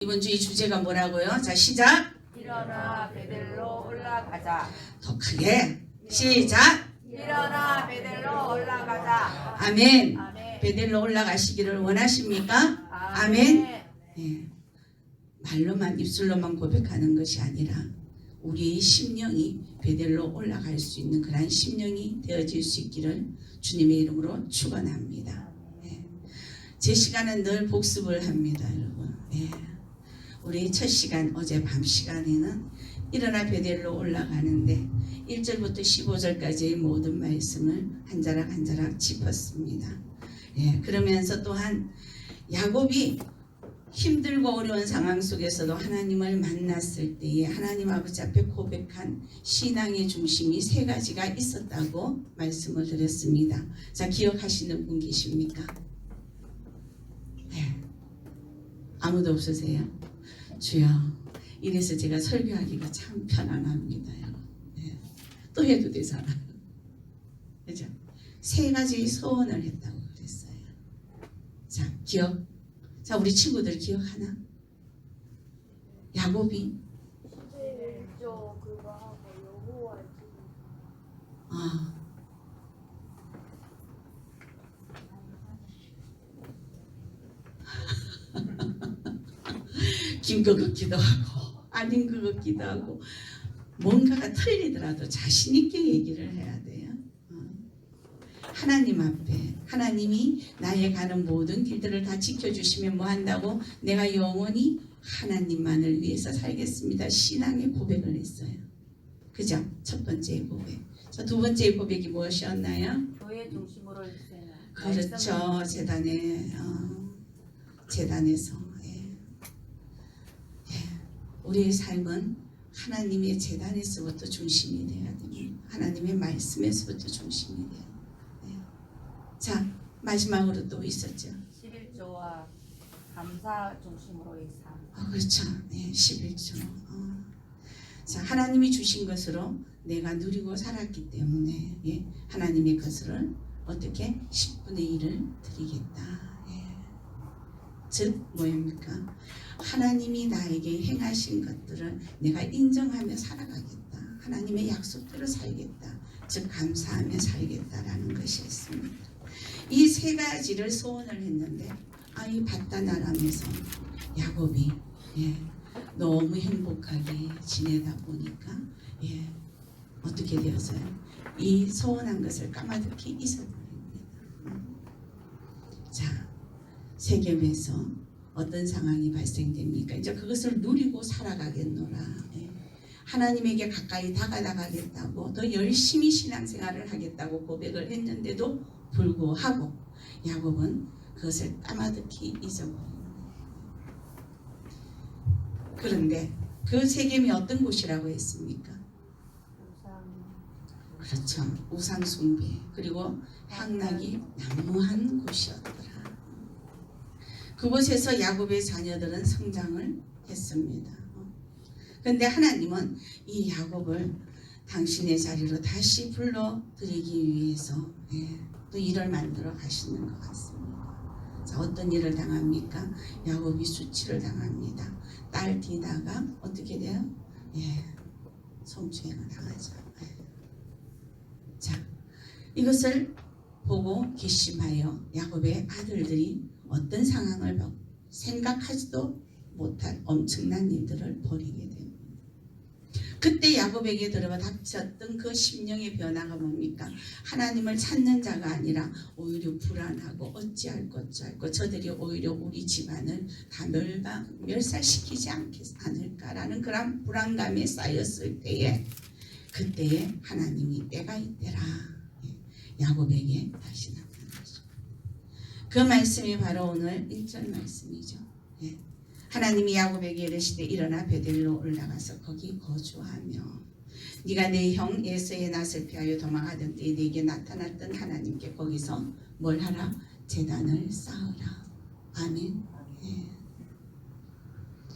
이번 주의 주제가 뭐라고요? 자, 시작. 일어나 베델로 올라가자. 더 크게. 시작. 일어나 베델로 올라가자. 아멘. 아멘. 베델로 올라가시기를 원하십니까? 아멘. 네. 말로만 입술로만 고백하는 것이 아니라 우리의 심령이 베델로 올라갈 수 있는 그러한 심령이 되어질 수 있기를 주님의 이름으로 축원합니다. 네. 제 시간은 늘 복습을 합니다, 여러분. 네. 우리 첫 시간 어제 밤 시간에는 일어나 베델로 올라가는데 1절부터 15절까지의 모든 말씀을 한 자락 한 자락 짚었습니다. 예, 그러면서 또한 야곱이 힘들고 어려운 상황 속에서도 하나님을 만났을 때에 하나님 아버지 앞에 고백한 신앙의 중심이 세 가지가 있었다고 말씀을 드렸습니다. 자, 기억하시는 분 계십니까? 네. 아무도 없으세요? 주여, 이래서 제가 설교하기가 참 편안합니다. 네. 또 해도 되잖아요. 그죠? 세 가지 소원을 했다고 그랬어요. 자, 기억. 자, 우리 친구들 기억하나? 야곱이 그거 하고 여호와 긴 것 같기도 하고 아닌 것 같기도 하고 뭔가가 틀리더라도 자신 있게 얘기를 해야 돼요. 하나님 앞에 하나님이 나의 가는 모든 길들을 다 지켜주시면 뭐 한다고? 내가 영원히 하나님만을 위해서 살겠습니다. 신앙의 고백을 했어요. 그죠? 첫 번째 고백. 자, 두 번째 고백이 무엇이었나요? 교회 중심으로 있어요. 그렇죠. 재단에서 우리의 삶은 하나님의 재단에서부터 중심이 돼야 됩니다. 하나님의 말씀에서부터 중심이 돼요. 자, 마지막으로 또 있었죠. 11조와 감사 중심으로의 삶. 그렇죠. 네, 11조. 자, 하나님이 주신 것으로 내가 누리고 살았기 때문에 하나님의 것을 어떻게 10분의 1을 드리겠다. 즉 뭐입니까? 하나님이 나에게 행하신 것들을 내가 인정하며 살아가겠다. 하나님의 약속대로 살겠다. 즉 감사하며 살겠다라는 것이었습니다. 이 세 가지를 소원을 했는데 이 바다나람에서 야곱이 너무 행복하게 지내다 보니까 어떻게 되었어요? 이 소원한 것을 까마득히 잊어버립니다. 자, 세겜에서 어떤 상황이 발생됩니까? 이제 그것을 누리고 살아가겠노라. 하나님에게 가까이 다가가겠다고 더 열심히 신앙생활을 하겠다고 고백을 했는데도 불구하고 야곱은 그것을 까마득히 잊어버립니다. 그런데 그 세겜이 어떤 곳이라고 했습니까? 그렇죠. 우상 숭배 그리고 향락이 난무한 곳이었더라. 그곳에서 야곱의 자녀들은 성장을 했습니다. 그런데 하나님은 이 야곱을 당신의 자리로 다시 불러들이기 위해서 또 일을 만들어 가시는 것 같습니다. 자, 어떤 일을 당합니까? 야곱이 수치를 당합니다. 딸 디나가 어떻게 돼요? 성추행을 당하죠. 자, 이것을 보고 괘씸하여 야곱의 아들들이 어떤 상황을 생각하지도 못한 엄청난 일들을 벌이게 됩니다. 그때 야곱에게 들어와 닥쳤던 그 심령의 변화가 뭡니까? 하나님을 찾는 자가 아니라 오히려 불안하고 어찌할 것고 저들이 오히려 우리 집안을 다 멸살시키지 않을까라는 그런 불안감에 쌓였을 때에 그때에 하나님이 때가 있더라. 야곱에게 다시 나타나죠. 그 말씀이 바로 오늘 1절 말씀이죠. 하나님이 야곱에게 이르시되 일어나 베델로 올라가서 거기 거주하며 네가 내 형 에서의 낯을 피하여 도망하던 때에 네게 나타났던 하나님께 거기서 뭘 하라? 제단을 쌓으라. 아멘.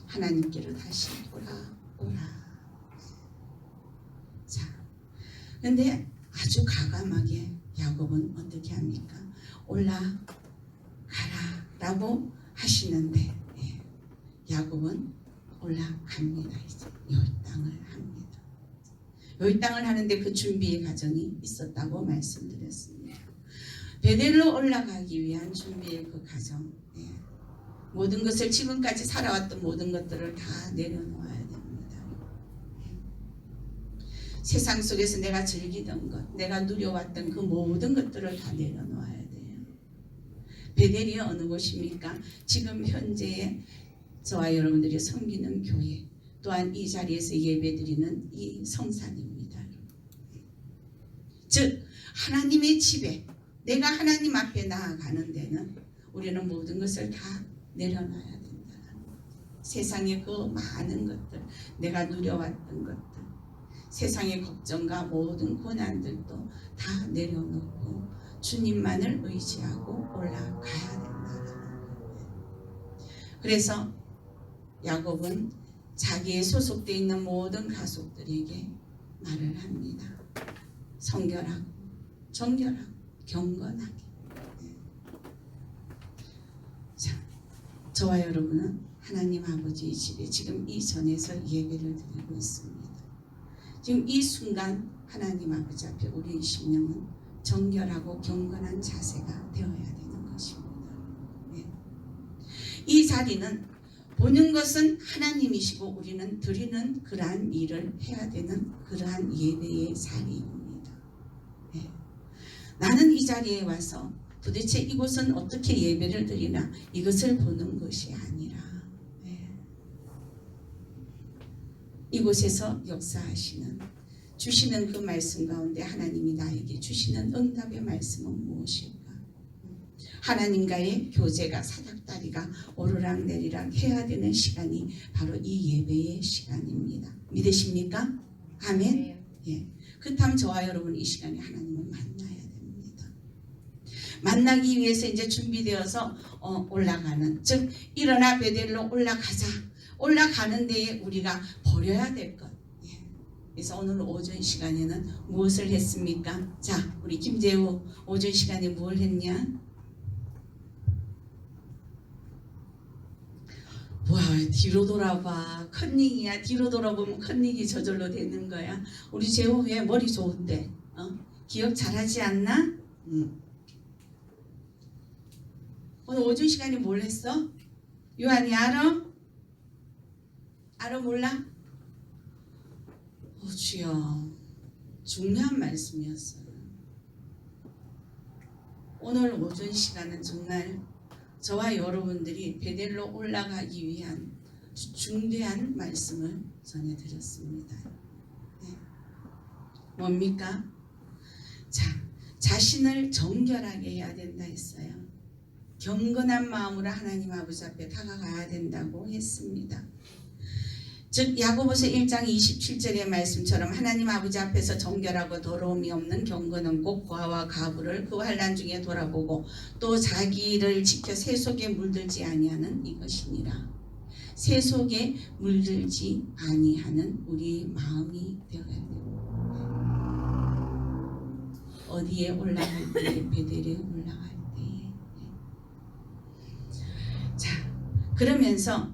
하나님께로 다시 돌아오라. 자, 근데 아주 과감하게 야곱은 어떻게 합니까? 올라가라 라고 하시는데 야곱은 올라갑니다. 이제 요 땅을 합니다. 요 땅을 하는데 그 준비의 과정이 있었다고 말씀드렸습니다. 베델로 올라가기 위한 준비의 그 과정, 모든 것을 지금까지 살아왔던 모든 것들을 다 내려놓아야 됩니다. 세상 속에서 내가 즐기던 것, 내가 누려왔던 그 모든 것들을 다 내려놓아야 돼요. 베델이 어느 곳입니까? 지금 현재의 저와 여러분들이 섬기는 교회, 또한 이 자리에서 예배드리는 이 성산입니다. 즉 하나님의 집에, 내가 하나님 앞에 나아가는 데는 우리는 모든 것을 다 내려놔야 된다. 세상의 그 많은 것들, 내가 누려왔던 것들, 세상의 걱정과 모든 고난들도 다 내려놓고 주님만을 의지하고 올라가야 된다. 그래서 야곱은 자기의 소속되어 있는 모든 가족들에게 말을 합니다. 성결하고 정결하고 경건하게. 자, 저와 여러분은 하나님 아버지의 집에 지금 이 전에서 예배를 드리고 있습니다. 지금 이 순간 하나님 아버지 앞에 우리의 심령은 정결하고 경건한 자세가 되어야 되는 것입니다. 이 자리는 보는 것은 하나님이시고 우리는 드리는 그러한 일을 해야 되는 그러한 예배의 자리입니다. 나는 이 자리에 와서 도대체 이곳은 어떻게 예배를 드리나 이것을 보는 것이 아니라 이곳에서 역사하시는 주시는 그 말씀 가운데 하나님이 나에게 주시는 응답의 말씀은 무엇일까? 하나님과의 교제가 사닥다리가 오르락내리락 해야 되는 시간이 바로 이 예배의 시간입니다. 믿으십니까? 아멘. 예. 그렇다면 저와 여러분 이 시간에 하나님을 만나야 됩니다. 만나기 위해서 이제 준비되어서 올라가는, 즉 일어나 베델로 올라가자. 올라가는 데에 우리가 버려야 될 것. 그래서 오늘 오전 시간에는 무엇을 했습니까? 자, 우리 김재우 오전 시간에 뭘 했냐? 와, 뒤로 돌아봐. 컨닝이야. 뒤로 돌아보면 컨닝이 저절로 되는 거야. 우리 재우 왜 머리 좋은데? 기억 잘하지 않나? 오늘 오전 시간에 뭘 했어? 요한이 알아? 알아 몰라? 주여, 중요한 말씀이었어요. 오늘 오전 시간은 정말 저와 여러분들이 베델로 올라가기 위한 중대한 말씀을 전해드렸습니다. 뭡니까? 자, 자신을 정결하게 해야 된다 했어요. 경건한 마음으로 하나님 아버지 앞에 다가가야 된다고 했습니다. 즉 야고보서 1장 27절의 말씀처럼 하나님 아버지 앞에서 정결하고 더러움이 없는 경건은 곧 과와 가부를 그 환난 중에 돌아보고 또 자기를 지켜 새 속에 물들지 아니하는 이것이니라. 새 속에 물들지 아니하는 우리의 마음이 되어야 됩니다. 어디에 올라갈 때? 베델에 올라갈 때. 자, 그러면서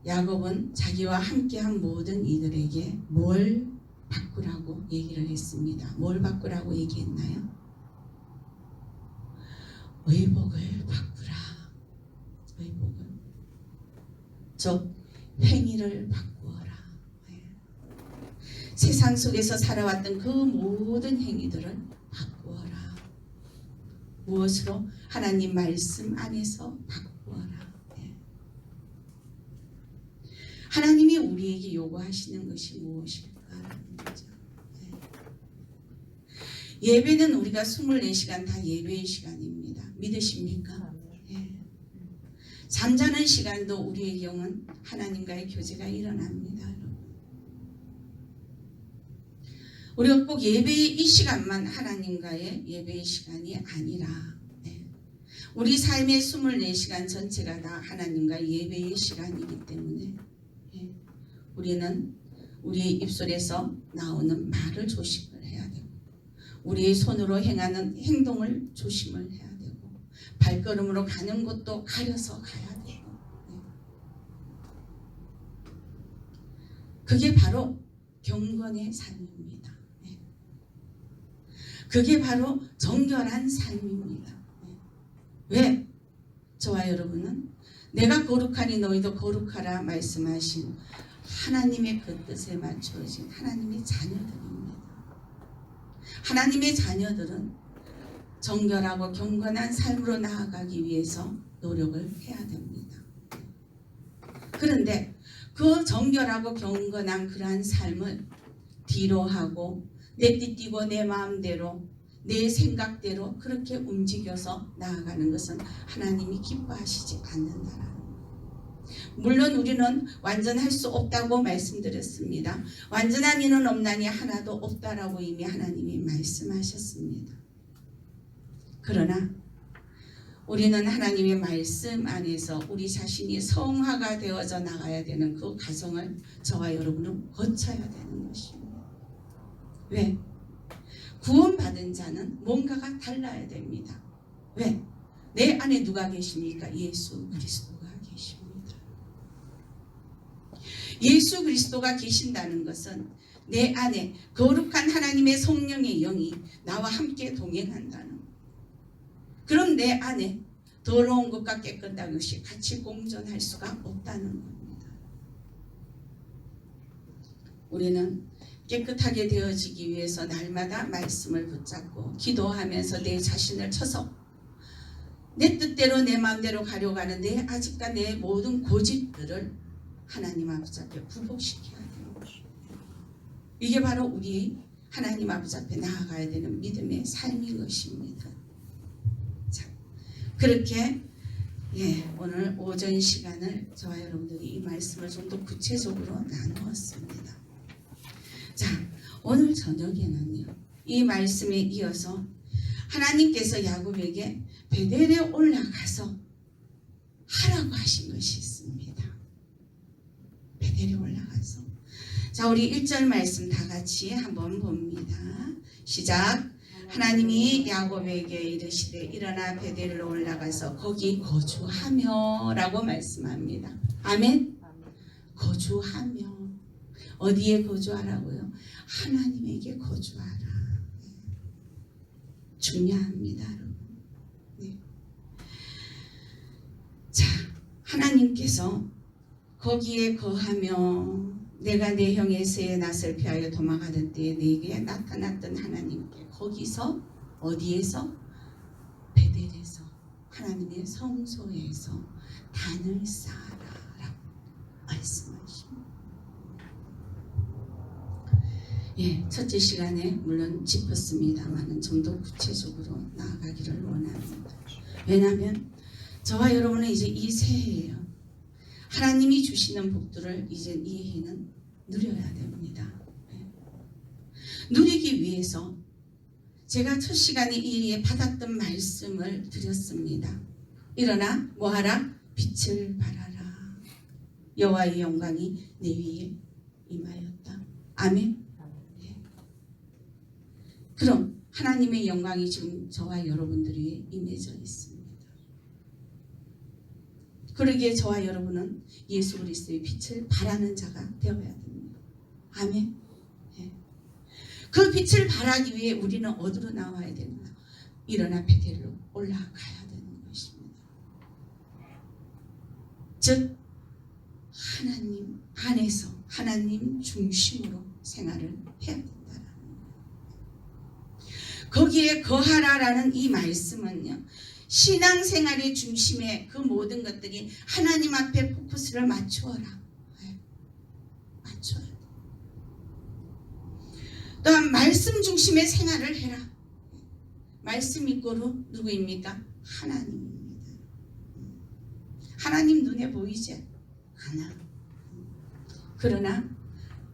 야곱은 자기와 함께한 모든 이들에게 뭘 바꾸라고 얘기를 했습니다. 뭘 바꾸라고 얘기했나요? 의복을 바꾸라. 의복을. 즉 행위를 바꾸어라. 세상 속에서 살아왔던 그 모든 행위들을 바꾸어라. 무엇으로? 하나님 말씀 안에서 바꾸어라. 하나님이 우리에게 요구하시는 것이 무엇일까라는 거죠. 예배는 우리가 24시간 다 예배의 시간입니다. 믿으십니까? 잠자는 시간도 우리의 영은 하나님과의 교제가 일어납니다. 우리가 꼭 예배의 이 시간만 하나님과의 예배의 시간이 아니라 우리 삶의 24시간 전체가 다 하나님과 예배의 시간이기 때문에 우리는 우리의 입술에서 나오는 말을 조심을 해야 되고 우리의 손으로 행하는 행동을 조심을 해야 되고 발걸음으로 가는 곳도 가려서 가야 되고 그게 바로 경건의 삶입니다. 네. 그게 바로 정결한 삶입니다. 네. 왜? 저와 여러분은 내가 거룩하니 너희도 거룩하라 말씀하신 하나님의 그 뜻에 맞추어진 하나님의 자녀들입니다. 하나님의 자녀들은 정결하고 경건한 삶으로 나아가기 위해서 노력을 해야 됩니다. 그런데 그 정결하고 경건한 그러한 삶을 뒤로 하고 내 띠띠고 내 마음대로 내 생각대로 그렇게 움직여서 나아가는 것은 하나님이 기뻐하시지 않는다라는 거예요. 물론 우리는 완전할 수 없다고 말씀드렸습니다. 완전한 이는 없나니 하나도 없다라고 이미 하나님이 말씀하셨습니다. 그러나 우리는 하나님의 말씀 안에서 우리 자신이 성화가 되어져 나가야 되는 그 과정을 저와 여러분은 거쳐야 되는 것입니다. 왜? 구원받은 자는 뭔가가 달라야 됩니다. 왜? 내 안에 누가 계십니까? 예수 그리스도가 계십니다. 예수 그리스도가 계신다는 것은 내 안에 거룩한 하나님의 성령의 영이 나와 함께 동행한다는 것. 그럼 내 안에 더러운 것과 깨끗한 것이 같이 공존할 수가 없다는 겁니다. 우리는 깨끗하게 되어지기 위해서 날마다 말씀을 붙잡고 기도하면서 내 자신을 쳐서 내 뜻대로 내 마음대로 가려고 하는 내 아직과 내 모든 고집들을 하나님 아버지 앞에 굴복시켜야 되는 것입니다. 이게 바로 우리 하나님 아버지 앞에 나아가야 되는 믿음의 삶인 것입니다. 자, 그렇게 오늘 오전 시간을 저와 여러분들이 이 말씀을 좀 더 구체적으로 나누었습니다. 자, 오늘 저녁에는요, 이 말씀에 이어서 하나님께서 야곱에게 베델에 올라가서 하라고 하신 것이 있습니다. 베델에 올라가서. 자, 우리 1절 말씀 다 같이 한번 봅니다. 시작. 하나님이 야곱에게 이르시되 일어나 베델로 올라가서 거기 거주하며 라고 말씀합니다. 아멘. 거주하며. 어디에 거주하라고요? 하나님에게 거주하라. 중요합니다, 여러분. 네. 자, 하나님께서 거기에 거하며 내가 내 형 에서의 낯을 피하여 도망하던 때에 내게 나타났던 하나님께 거기서 어디에서? 베델에서 하나님의 성소에서 단을 쌓아라 말씀하십니다. 첫째 시간에 물론 짚었습니다만 좀 더 구체적으로 나아가기를 원합니다. 왜냐하면 저와 여러분은 이제 이 새해예요. 하나님이 주시는 복들을 이제 이 해는 누려야 됩니다. 누리기 위해서 제가 첫 시간에 이 해에 받았던 말씀을 드렸습니다. 일어나 뭐하라? 빛을 발하라. 여호와의 영광이 내 위에 임하였다. 아멘. 그럼 하나님의 영광이 지금 저와 여러분들이 임해져 있습니다. 그러기에 저와 여러분은 예수 그리스도의 빛을 발하는 자가 되어야 됩니다. 아멘. 그 빛을 발하기 위해 우리는 어디로 나와야 되는가? 일어나 베델로 올라가야 되는 것입니다. 즉 하나님 안에서 하나님 중심으로 생활을 해야 된다는 거예요. 거기에 거하라라는 이 말씀은요, 신앙생활의 중심에 그 모든 것들이 하나님 앞에 포커스를 맞추어라. 맞춰야 돼. 또한 말씀 중심의 생활을 해라. 말씀 이꼬로 누구입니까? 하나님입니다. 하나님 눈에 보이지 않아. 그러나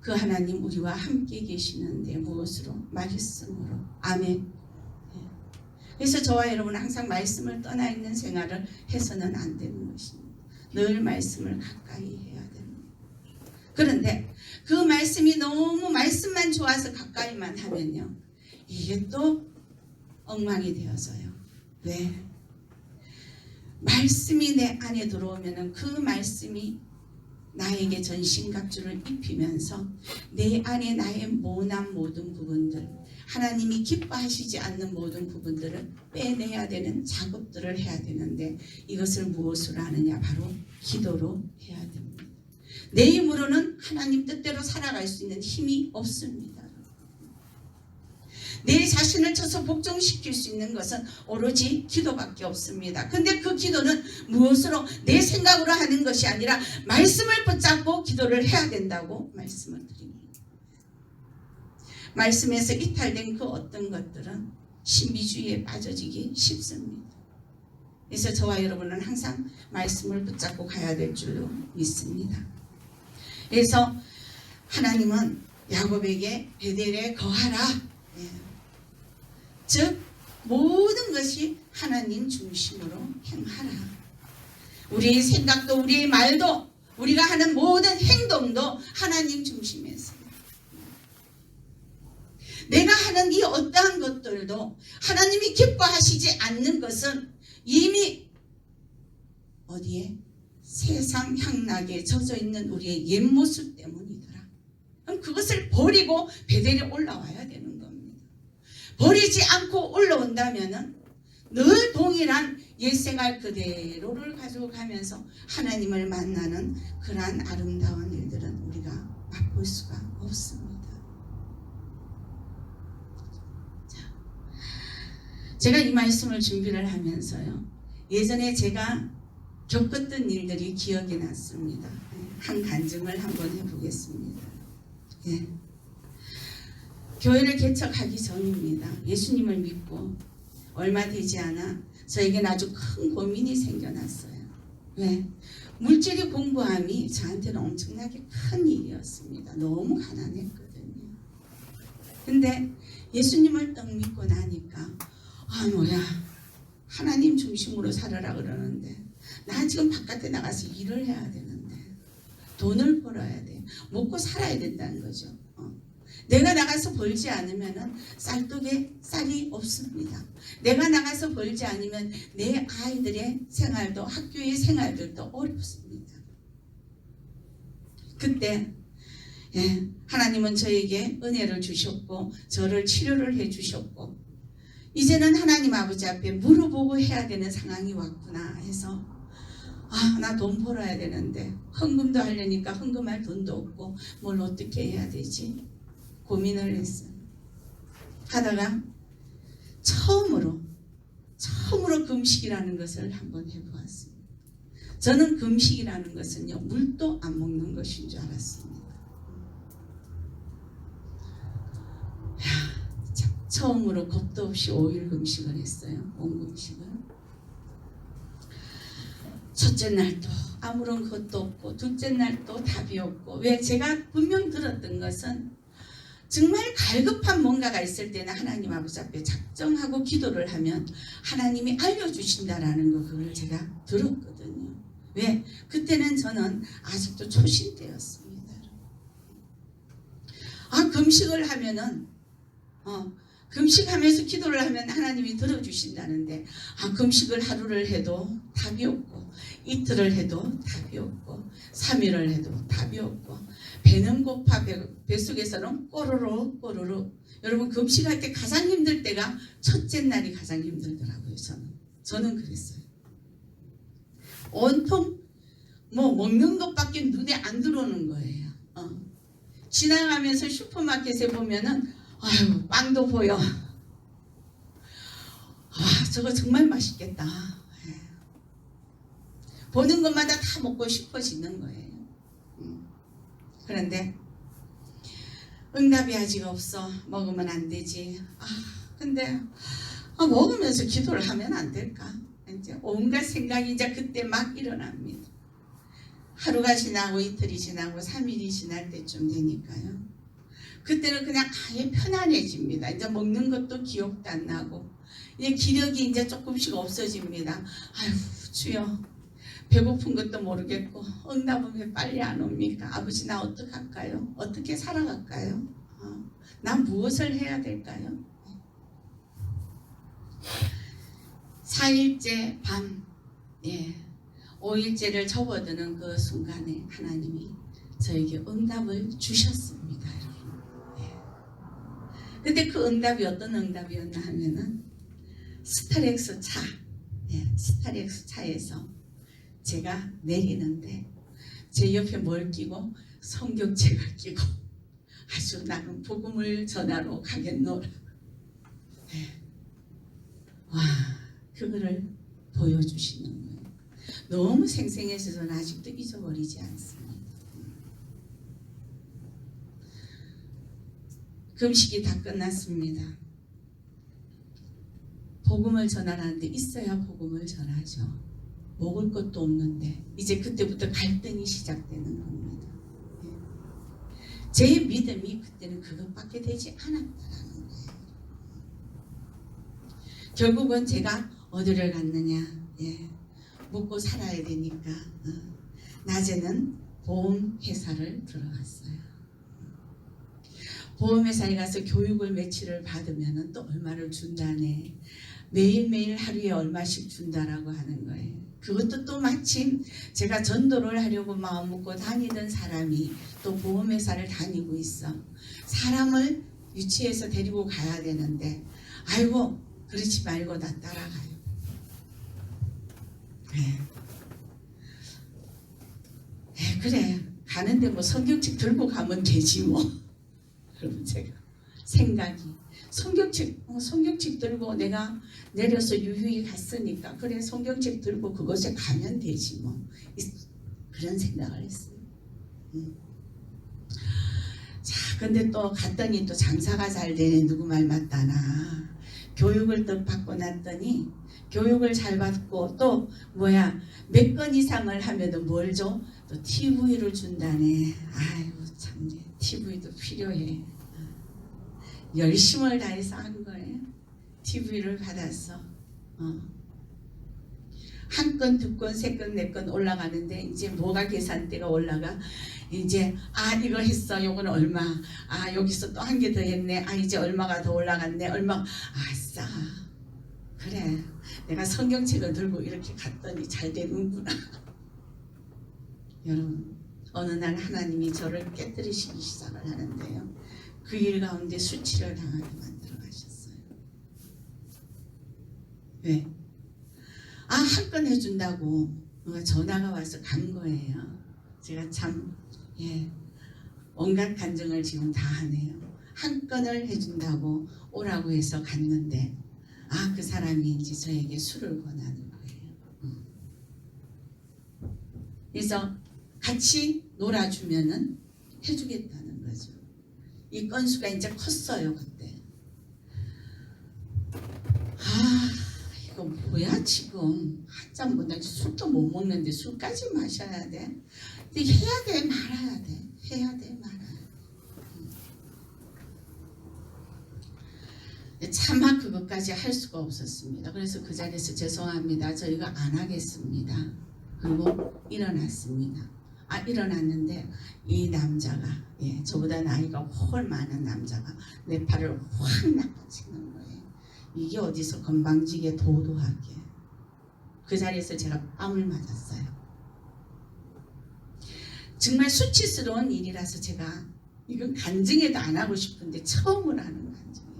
그 하나님 우리와 함께 계시는데 무엇으로? 말씀으로. 아멘. 그래서 저와 여러분은 항상 말씀을 떠나 있는 생활을 해서는 안 되는 것입니다. 늘 말씀을 가까이 해야 됩니다. 그런데 그 말씀이 너무 말씀만 좋아서 가까이만 하면요, 이게 또 엉망이 되어서요. 왜? 말씀이 내 안에 들어오면은 그 말씀이 나에게 전신갑주를 입히면서 내 안에 나의 모난 모든 부분들, 하나님이 기뻐하시지 않는 모든 부분들을 빼내야 되는 작업들을 해야 되는데, 이것을 무엇으로 하느냐? 바로 기도로 해야 됩니다. 내 힘으로는 하나님 뜻대로 살아갈 수 있는 힘이 없습니다. 내 자신을 쳐서 복종시킬 수 있는 것은 오로지 기도밖에 없습니다. 근데 그 기도는 무엇으로? 내 생각으로 하는 것이 아니라 말씀을 붙잡고 기도를 해야 된다고 말씀을 드립니다. 말씀에서 이탈된 그 어떤 것들은 신비주의에 빠져지기 쉽습니다. 그래서 저와 여러분은 항상 말씀을 붙잡고 가야 될 줄로 믿습니다. 그래서 하나님은 야곱에게 베델에 거하라, 즉 모든 것이 하나님 중심으로 행하라. 우리의 생각도 우리의 말도 우리가 하는 모든 행동도 하나님 중심에서, 내가 하는 이 어떠한 것들도 하나님이 기뻐하시지 않는 것은 이미 어디에? 세상 향락에 젖어 있는 우리의 옛 모습 때문이더라. 그럼 그것을 버리고 베델에 올라와야 되는 겁니다. 버리지 않고 올라온다면은 늘 동일한 옛생활 그대로를 가지고 가면서 하나님을 만나는 그러한 아름다운 일들은 우리가 맛볼 수가 없습니다. 제가 이 말씀을 준비를 하면서요, 예전에 제가 겪었던 일들이 기억이 났습니다. 한 간증을 한번 해보겠습니다. 예. 교회를 개척하기 전입니다. 예수님을 믿고 얼마 되지 않아 저에게는 아주 큰 고민이 생겨났어요. 왜? 물질이 공부함이 저한테는 엄청나게 큰 일이었습니다. 너무 가난했거든요. 근데 예수님을 딱 믿고 나니까 뭐야, 하나님 중심으로 살아라 그러는데 나 지금 바깥에 나가서 일을 해야 되는데 돈을 벌어야 돼. 먹고 살아야 된다는 거죠. 내가 나가서 벌지 않으면 쌀떡에 쌀이 없습니다. 내가 나가서 벌지 않으면 내 아이들의 생활도, 학교의 생활들도 어렵습니다. 그때 하나님은 저에게 은혜를 주셨고 저를 치료를 해주셨고, 이제는 하나님 아버지 앞에 물어보고 해야 되는 상황이 왔구나 해서, 나 돈 벌어야 되는데 헌금도 하려니까 헌금할 돈도 없고 뭘 어떻게 해야 되지? 고민을 했어요. 하다가 처음으로 금식이라는 것을 한번 해보았습니다. 저는 금식이라는 것은요, 물도 안 먹는 것인 줄 알았습니다. 처음으로 겁도 없이 5일 금식을 했어요. 온금식을. 첫째 날도 아무런 것도 없고 둘째 날도 답이 없고, 왜? 제가 분명 들었던 것은 정말 갈급한 뭔가가 있을 때는 하나님 아버지 앞에 작정하고 기도를 하면 하나님이 알려주신다라는 거, 그걸 제가 들었거든요. 왜? 그때는 저는 아직도 초신 때였습니다. 금식을 하면은 금식하면서 기도를 하면 하나님이 들어주신다는데, 금식을 하루를 해도 답이 없고, 이틀을 해도 답이 없고, 3일을 해도 답이 없고, 배는 고파 뱃속에서는 꼬르륵 꼬르륵. 여러분, 금식할 때 가장 힘들 때가 첫째 날이 가장 힘들더라고요. 저는 그랬어요. 온통 먹는 것밖에 눈에 안 들어오는 거예요. 지나가면서 슈퍼마켓에 보면은 빵도 보여. 저거 정말 맛있겠다. 보는 것마다 다 먹고 싶어지는 거예요. 그런데 응답이 아직 없어. 먹으면 안 되지. 근데 먹으면서 기도를 하면 안 될까? 이제 온갖 생각이 이제 그때 막 일어납니다. 하루가 지나고 이틀이 지나고 3일이 지날 때쯤 되니까요. 그때는 그냥 아예 편안해집니다. 이제 먹는 것도 기억도 안 나고, 이제 기력이 이제 조금씩 없어집니다. 주여, 배고픈 것도 모르겠고 응답은 왜 빨리 안 옵니까? 아버지, 나 어떡할까요? 어떻게 살아갈까요? 난 무엇을 해야 될까요? 4일째 밤, 5일째를 접어드는 그 순간에 하나님이 저에게 응답을 주셨습니다, 여러분. 예. 근데 그 응답이 어떤 응답이었나 하면은 스타렉스 차, 스타렉스 차에서 제가 내리는데 제 옆에 뭘 끼고 성경책을 끼고 아주 나는 복음을 전하러 가겠노라. 와, 그거를 보여주시는 거예요. 너무 생생해서 저는 아직도 잊어버리지 않습니다. 금식이 다 끝났습니다. 복음을 전하라는데 있어야 복음을 전하죠. 먹을 것도 없는데 이제 그때부터 갈등이 시작되는 겁니다. 제 믿음이 그때는 그것밖에 되지 않았다는 거예요. 결국은 제가 어디를 갔느냐, 먹고 살아야 되니까 낮에는 보험회사를 들어갔어요. 보험회사에 가서 교육을 며칠을 받으면 또 얼마를 준다네. 매일매일 하루에 얼마씩 준다라고 하는 거예요. 그것도 또 마침 제가 전도를 하려고 마음 먹고 다니던 사람이 또 보험회사를 다니고 있어. 사람을 유치해서 데리고 가야 되는데 아이고 그렇지 말고 나 따라가요. 그래 가는데 뭐 성경책 들고 가면 되지 뭐. 그럼 제가 생각이 성경책 들고 내가 내려서 유유히 갔으니까 그래 성경책 들고 그곳에 가면 되지 뭐. 그런 생각을 했어요. 자, 근데 또 갔더니 또 장사가 잘 되네. 누구 말 맞다나. 교육을 또 받고 났더니 교육을 잘 받고 또 몇 건 이상을 하면은 뭘 줘? 또 TV를 준다네. 아이고 참 TV도 필요해. 열심을 다해서 한 거예요. TV를 받았어. 한 건, 두 건, 세 건, 네 건 올라가는데 이제 뭐가 계산대가 올라가. 이제 이거 했어. 요거는 얼마. 여기서 또 한 개 더 했네. 이제 얼마가 더 올라갔네. 얼마. 아싸. 그래. 내가 성경책을 들고 이렇게 갔더니 잘 되는구나. 여러분, 어느 날 하나님이 저를 깨뜨리시기 시작을 하는데요. 그 일 가운데 수치를 당하게 만들어 가셨어요. 왜? 한 건 해준다고 전화가 와서 간 거예요. 제가 참 온갖 간증을 지금 다 하네요. 한 건을 해준다고 오라고 해서 갔는데 그 사람이 이제 저에게 술을 권하는 거예요. 그래서 같이 놀아주면은 해주겠다는 거죠. 이 건수가 이제 컸어요 그때. 이거 뭐야 지금 한 잔보다 술도 못 먹는데 술까지 마셔야 돼? 근데 해야 돼 말아야 돼? 해야 돼 말아야 돼? 차마 그것까지 할 수가 없었습니다. 그래서 그 자리에서 죄송합니다. 저희가 안 하겠습니다. 그리고 일어났습니다. 일어났는데 이 남자가 저보다 나이가 훨 많은 남자가 내 팔을 확 낚아채는 거예요. 이게 어디서 건방지게 도도하게. 그 자리에서 제가 뺨을 맞았어요. 정말 수치스러운 일이라서 제가 이건 간증해도 안 하고 싶은데 처음으로 하는 간증이에요.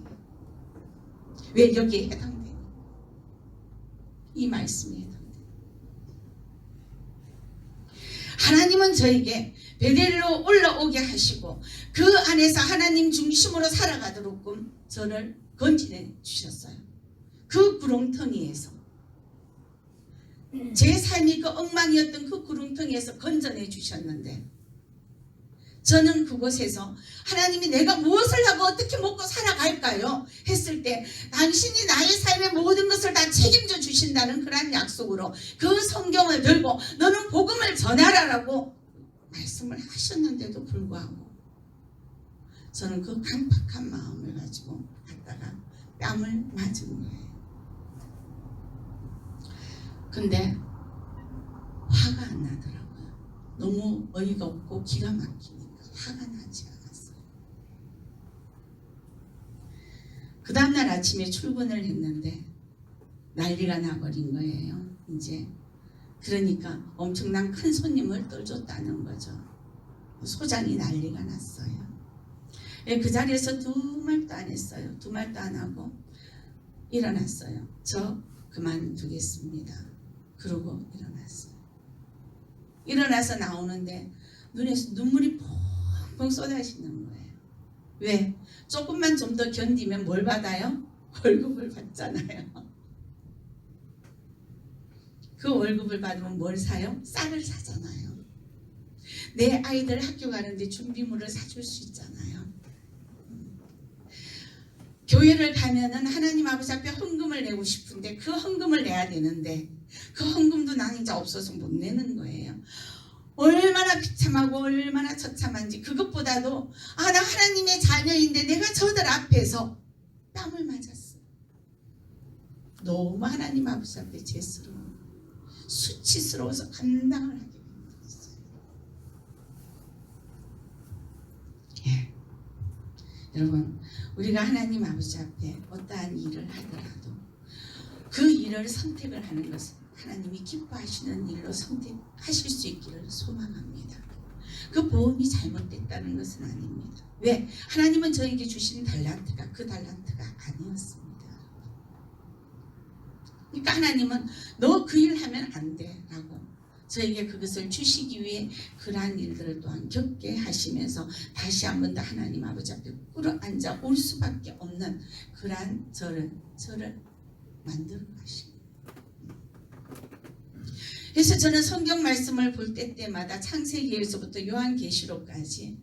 왜 여기에 해당돼요? 이 말씀에 해당돼요. 하나님은 저에게 베델로 올라오게 하시고 그 안에서 하나님 중심으로 살아가도록 저를 건지내 주셨어요. 그 구렁텅이에서 제 삶이 그 엉망이었던 그 구렁텅이에서 건져내 주셨는데 저는 그곳에서 하나님이 내가 무엇을 하고 어떻게 먹고 살아갈까요? 했을 때 당신이 나의 삶의 모든 것을 다 책임져 주신다는 그런 약속으로 그 성경을 들고 너는 복음을 전하라라고 말씀을 하셨는데도 불구하고 저는 그 강팍한 마음을 가지고 갔다가 뺨을 맞은 거예요. 근데 화가 안 나더라고요. 너무 어이가 없고 기가 막히니까 화가 나지 않았어요. 그 다음날 아침에 출근을 했는데 난리가 나버린 거예요. 이제 그러니까 엄청난 큰 손님을 떨줬다는 거죠. 소장이 난리가 났어요. 예, 그 자리에서 두 말도 안 했어요. 두 말도 안 하고 일어났어요. 저 그만두겠습니다. 그러고 일어났어요. 일어나서 나오는데 눈에서 눈물이 펑펑 쏟아지는 거예요. 왜? 조금만 좀 더 견디면 뭘 받아요? 월급을 받잖아요. 그 월급을 받으면 뭘 사요? 쌀을 사잖아요. 내 아이들 학교 가는데 준비물을 사줄 수 있잖아요. 교회를 가면은 하나님 아버지 앞에 헌금을 내고 싶은데 그 헌금을 내야 되는데 그 헌금도 나는 이제 없어서 못 내는 거예요. 얼마나 비참하고 얼마나 처참한지. 그것보다도 나 하나님의 자녀인데 내가 저들 앞에서 땀을 맞았어. 너무 하나님 아버지 앞에 죄스러워, 수치스러워서 감당을 하기 힘들었어요. 예. 여러분, 우리가 하나님 아버지 앞에 어떠한 일을 하더라도 그 일을 선택을 하는 것은 하나님이 기뻐하시는 일로 선택하실 수 있기를 소망합니다. 그 보험이 잘못됐다는 것은 아닙니다. 왜? 하나님은 저에게 주신 달란트가 그 달란트가 아니었습니다. 그러니까 하나님은 너 그 일 하면 안 돼 라고 저에게 그것을 주시기 위해 그러한 일들을 또한 겪게 하시면서 다시 한 번 더 하나님 아버지 앞에 꿇어앉아 올 수밖에 없는 그러한 저를 만들어 가십니다. 그래서 저는 성경 말씀을 볼 때마다 창세기에서부터 요한계시록까지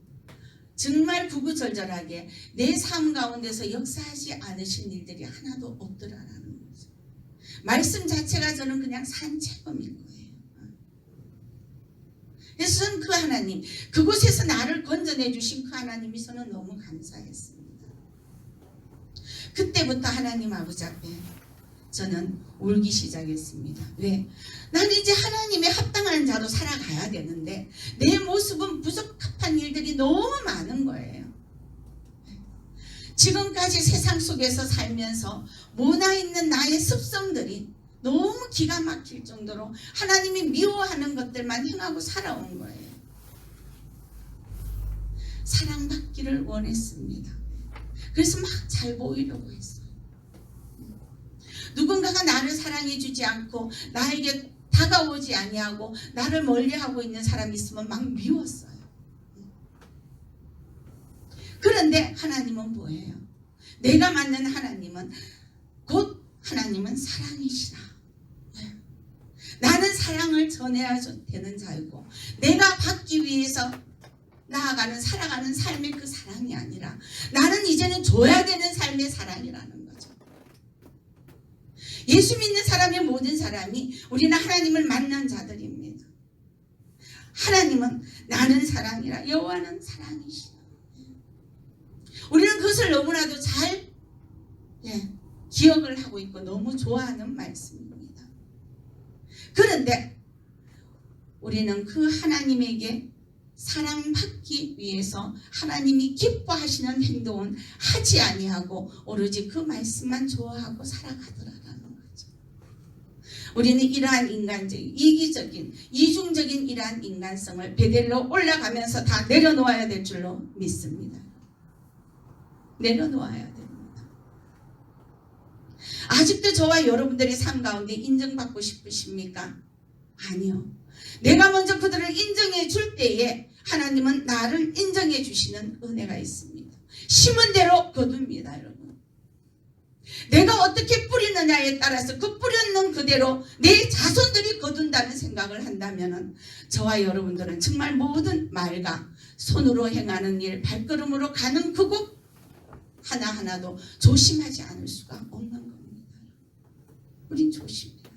정말 구구절절하게 내 삶 가운데서 역사하지 않으신 일들이 하나도 없더라라는 거죠. 말씀 자체가 저는 그냥 산책음인 거예요. 그래서 저는 그 하나님, 그곳에서 나를 건져내 주신 그 하나님이 저는 너무 감사했습니다. 그때부터 하나님 아버지 앞에 저는 울기 시작했습니다. 왜? 나는 이제 하나님의 합당한 자로 살아가야 되는데 내 모습은 부적합한 일들이 너무 많은 거예요. 지금까지 세상 속에서 살면서 모나있는 나의 습성들이 너무 기가 막힐 정도로 하나님이 미워하는 것들만 행하고 살아온 거예요. 사랑받기를 원했습니다. 그래서 막 잘 보이려고 했어요. 누군가가 나를 사랑해 주지 않고 나에게 다가오지 아니하고 나를 멀리하고 있는 사람이 있으면 막 미웠어요. 그런데 하나님은 뭐예요? 내가 만난 하나님은 곧 하나님은 사랑이시라. 나는 사랑을 전해야 되는 자이고 내가 받기 위해서 나아가는 살아가는 삶의 그 사랑이 아니라 나는 이제는 줘야 되는 삶의 사랑이라는 거죠. 예수 믿는 사람의 모든 사람이 우리는 하나님을 만난 자들입니다. 하나님은 나는 사랑이라 여호와는 사랑이시라. 우리는 그것을 너무나도 잘 기억을 하고 있고 너무 좋아하는 말씀입니다. 그런데 우리는 그 하나님에게 사랑받기 위해서 하나님이 기뻐하시는 행동은 하지 아니하고 오로지 그 말씀만 좋아하고 살아가더라라는 거죠. 우리는 이러한 인간적인 이기적인 이중적인 이러한 인간성을 베델로 올라가면서 다 내려놓아야 될 줄로 믿습니다. 내려놓아야 됩니다. 아직도 저와 여러분들의 삶 가운데 인정받고 싶으십니까? 아니요. 내가 먼저 그들을 인정해 줄 때에 하나님은 나를 인정해 주시는 은혜가 있습니다. 심은 대로 거둡니다, 여러분. 내가 어떻게 뿌리느냐에 따라서 그 뿌렸는 그대로 내 자손들이 거둔다는 생각을 한다면 저와 여러분들은 정말 모든 말과 손으로 행하는 일, 발걸음으로 가는 그곳 하나하나도 조심하지 않을 수가 없는 겁니다. 우린 조심해야 돼요.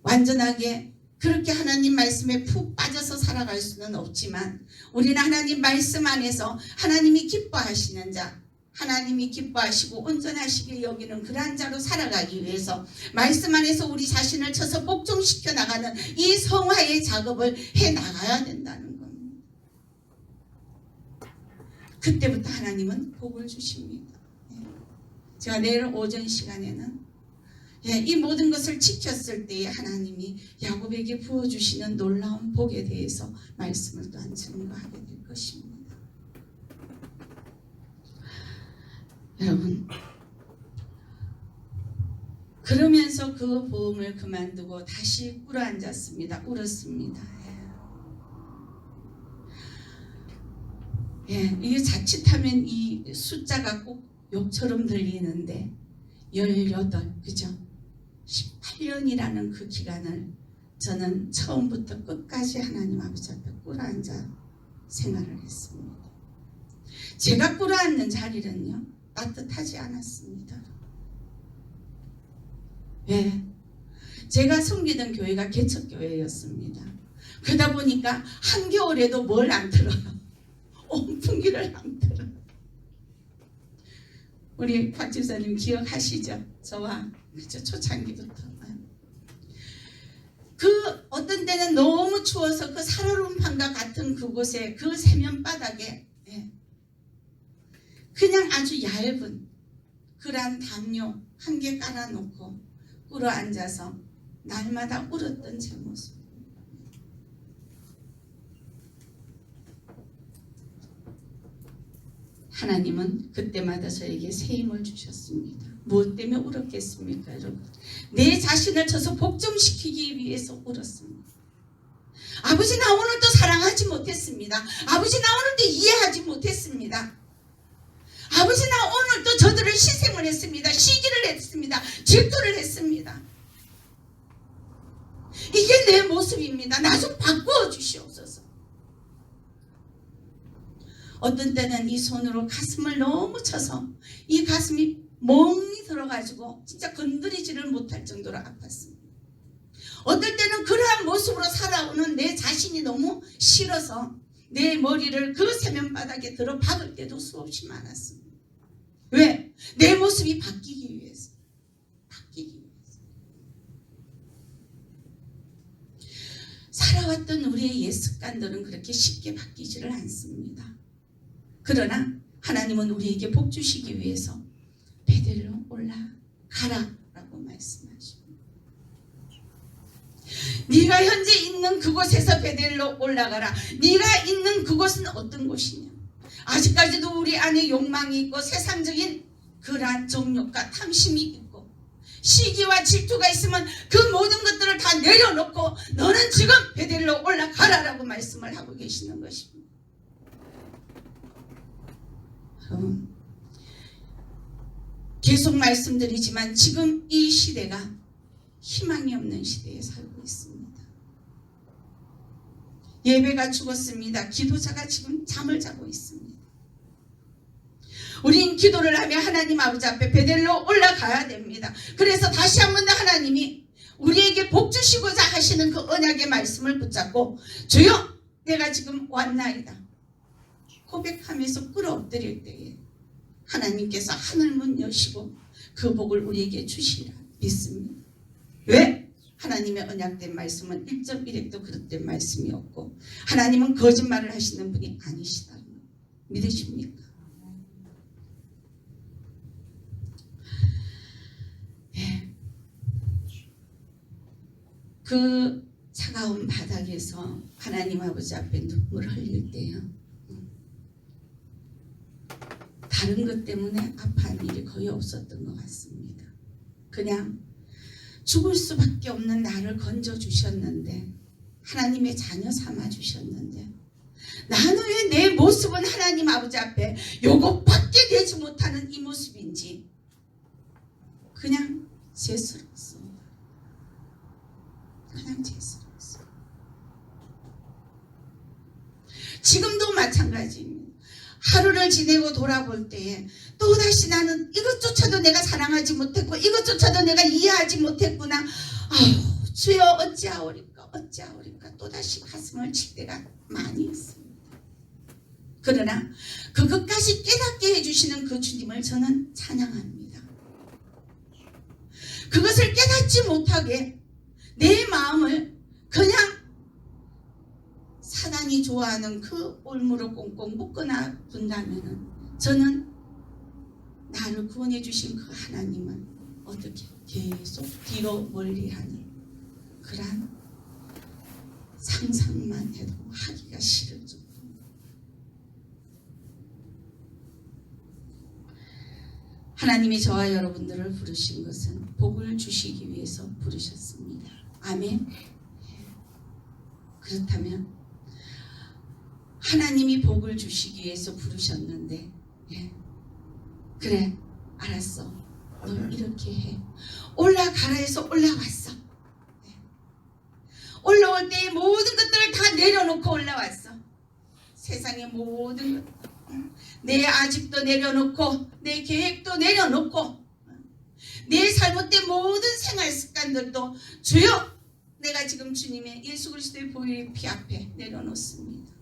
완전하게 그렇게 하나님 말씀에 푹 빠져서 살아갈 수는 없지만 우리는 하나님 말씀 안에서 하나님이 기뻐하시는 자, 하나님이 기뻐하시고 온전하시게 여기는 그러한 자로 살아가기 위해서 말씀 안에서 우리 자신을 쳐서 복종시켜 나가는 이 성화의 작업을 해나가야 된다는 겁니다. 그때부터 하나님은 복을 주십니다. 제가 내일 오전 시간에는 예, 이 모든 것을 지켰을 때에 하나님이 야곱에게 부어주시는 놀라운 복에 대해서 말씀을 또한 증거하게 될 것입니다. 여러분, 그러면서 그 보험을 그만두고 다시 꿇어앉았습니다. 울었습니다. 예, 이게 자칫하면 이 숫자가 꼭 욕처럼 들리는데 18, 그죠? 18년이라는 그 기간을 저는 처음부터 끝까지 하나님 아버지 앞에 꿇어앉아 생활을 했습니다. 제가 꿇어앉는 자리는요, 따뜻하지 않았습니다. 왜? 제가 섬기던 교회가 개척교회였습니다. 그러다 보니까 한겨울에도 뭘 안 틀어요. 온풍기를 안 틀어요. 우리 박 집사님 기억하시죠? 저와 그죠? 초창기부터. 그 어떤 때는 너무 추워서 그 살얼음판과 같은 그곳에 그 세면 바닥에 그냥 아주 얇은 그러한 담요 한 개 깔아놓고 꿇어 앉아서 날마다 울었던 제 모습. 하나님은 그때마다 저에게 새 힘을 주셨습니다. 무엇 때문에 울었겠습니까, 여러분? 내 자신을 쳐서 복종시키기 위해서 울었습니다. 아버지, 나 오늘도 사랑하지 못했습니다. 아버지, 나 오늘도 이해하지 못했습니다. 아버지, 나 오늘도 저들을 희생을 했습니다. 시기를 했습니다. 질투를 했습니다. 이게 내 모습입니다. 나 좀 바꾸어 주시옵소서. 어떤 때는 이 손으로 가슴을 너무 쳐서 이 가슴이 멍이 들어가지고 진짜 건드리지를 못할 정도로 아팠습니다. 어떨 때는 그러한 모습으로 살아오는 내 자신이 너무 싫어서 내 머리를 그 세면바닥에 들어 박을 때도 수없이 많았습니다. 왜? 내 모습이 바뀌기 위해서. 바뀌기 위해서. 살아왔던 우리의 옛 습관들은 그렇게 쉽게 바뀌지를 않습니다. 그러나 하나님은 우리에게 복 주시기 위해서 베델로 올라가라 라고 말씀하십니다. 네가 현재 있는 그곳에서 베델로 올라가라. 네가 있는 그곳은 어떤 곳이냐? 아직까지도 우리 안에 욕망이 있고 세상적인 그러한 정욕과 탐심이 있고 시기와 질투가 있으면 그 모든 것들을 다 내려놓고 너는 지금 베델로 올라가라 라고 말씀을 하고 계시는 것입니다. 계속 말씀드리지만 지금 이 시대가 희망이 없는 시대에 살고 있습니다. 예배가 죽었습니다. 기도자가 지금 잠을 자고 있습니다. 우린 기도를 하며 하나님 아버지 앞에 베델로 올라가야 됩니다. 그래서 다시 한 번 더 하나님이 우리에게 복 주시고자 하시는 그 언약의 말씀을 붙잡고 주여 내가 지금 왔나이다 고백하면서 꿇어엎드릴 때에 하나님께서 하늘문 여시고 그 복을 우리에게 주시리라 믿습니다. 왜? 하나님의 언약된 말씀은 1.1핵도 그릇된 말씀이 없고 하나님은 거짓말을 하시는 분이 아니시다는 거 믿으십니까? 네. 그 차가운 바닥에서 하나님 아버지 앞에 눈물을 흘릴 때요 다른 것 때문에 아파한 일이 거의 없었던 것 같습니다. 그냥 죽을 수밖에 없는 나를 건져주셨는데 하나님의 자녀 삼아주셨는데 나는 왜 내 모습은 하나님 아버지 앞에 요것밖에 되지 못하는 이 모습인지 그냥 죄스럽습니다. 그냥 죄스럽습니다. 지금도 마찬가지입니다. 하루를 지내고 돌아볼 때에 또다시 나는 이것조차도 내가 사랑하지 못했고 이것조차도 내가 이해하지 못했구나. 아유 주여 어찌하오리까 어찌하오리까 또다시 가슴을 칠 때가 많이 있습니다. 그러나 그것까지 깨닫게 해주시는 그 주님을 저는 찬양합니다. 그것을 깨닫지 못하게 내 마음을 그냥 사단이 좋아하는 그 올무로 꽁꽁 묶어놔 둔다면 저는 나를 구원해 주신 그 하나님을 어떻게 계속 뒤로 멀리하는 그러한 상상만 해도 하기가 싫을 정도. 하나님이 저와 여러분들을 부르신 것은 복을 주시기 위해서 부르셨습니다. 아멘. 그렇다면 하나님이 복을 주시기 위해서 부르셨는데, 그래, 알았어, 너 이렇게 해, 올라가라 해서 올라왔어. 올라올 때 모든 것들을 다 내려놓고 올라왔어. 세상의 모든 것, 내 아직도 내려놓고, 내 계획도 내려놓고, 내 잘못된 모든 생활 습관들도 주여, 내가 지금 주님의 예수 그리스도의 보혈의 피 앞에 내려놓습니다.